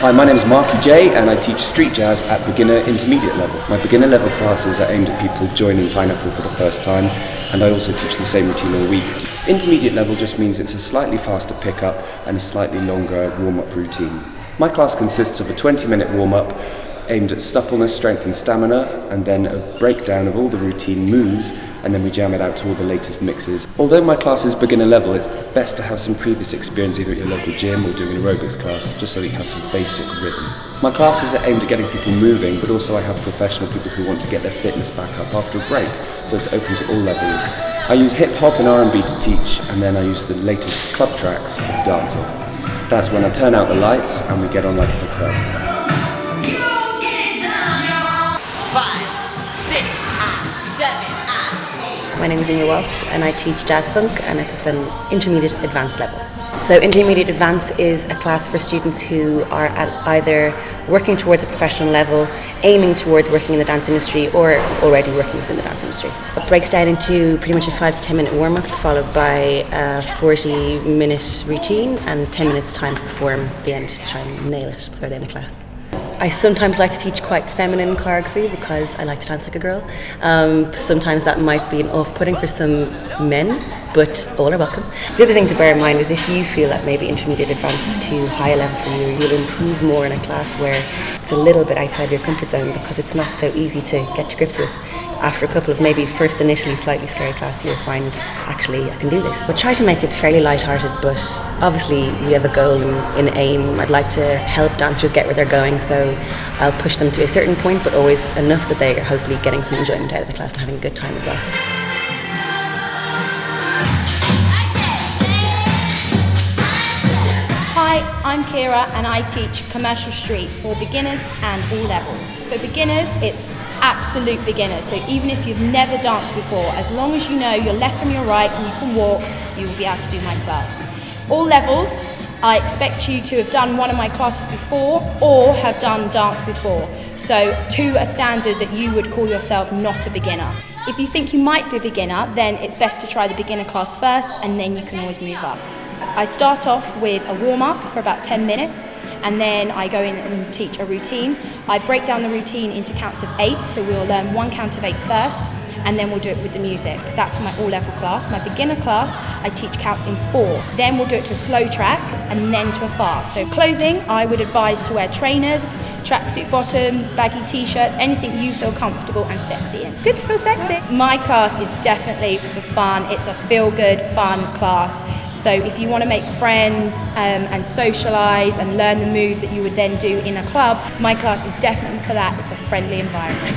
Hi, my name is Marky J and I teach street jazz at beginner intermediate level. My beginner level classes are aimed at people joining Pineapple for the first time, and I also teach the same routine all week. Intermediate level just means it's a slightly faster pickup and a slightly longer warm-up routine. My class consists of a 20-minute warm-up aimed at suppleness, strength and stamina, and then a breakdown of all the routine moves, and then we jam it out to all the latest mixes. Although my class is beginner level, it's best to have some previous experience either at your local gym or doing an aerobics class, just so that you have some basic rhythm. My classes are aimed at getting people moving, but also I have professional people who want to get their fitness back up after a break, so it's open to all levels. I use hip-hop and R&B to teach, and then I use the latest club tracks for the dance-off. That's when I turn out the lights and we get on like it's a club. 5, 6, and 7, and 8. My name is Ina Welch and I teach jazz funk, and it's at an intermediate advanced level. So intermediate advanced is a class for students who are at either working towards a professional level, aiming towards working in the dance industry, or already working within the dance industry. It breaks down into pretty much a 5 to 10 minute warm-up followed by a 40-minute routine and 10 minutes time to perform at the end to try and nail it before the end of class. I sometimes like to teach quite feminine choreography because I like to dance like a girl. Sometimes that might be an off-putting for some men, but all are welcome. The other thing to bear in mind is if you feel that maybe intermediate advanced is too high a level for you, you'll improve more in a class where it's a little bit outside your comfort zone because it's not so easy to get to grips with. After a couple of maybe first initially slightly scary classes, you'll find, actually, I can do this. But try to make it fairly light-hearted, but obviously you have a goal in aim. I'd like to help dancers get where they're going, so I'll push them to a certain point, but always enough that they are hopefully getting some enjoyment out of the class and having a good time as well. Hi, I'm Kira and I teach Commercial Street for beginners and all levels. For beginners, it's absolute beginners, so even if you've never danced before, as long as you know your left from your right and you can walk, you will be able to do my class. All levels, I expect you to have done one of my classes before or have done dance before, so to a standard that you would call yourself not a beginner. If you think you might be a beginner, then it's best to try the beginner class first and then you can always move up. I start off with a warm-up for about 10 minutes and then I go in and teach a routine. I break down the routine into counts of 8, so we'll learn 1 count of 8 first and then we'll do it with the music. That's my all-level class. My beginner class, I teach counts in 4. Then we'll do it to a slow track and then to a fast. So clothing, I would advise to wear trainers, tracksuit bottoms, baggy t-shirts, anything you feel comfortable and sexy in. Good to feel sexy. My class is definitely for fun. It's a feel-good, fun class. So if you want to make friends and socialise and learn the moves that you would then do in a club, my class is definitely for that. It's a friendly environment.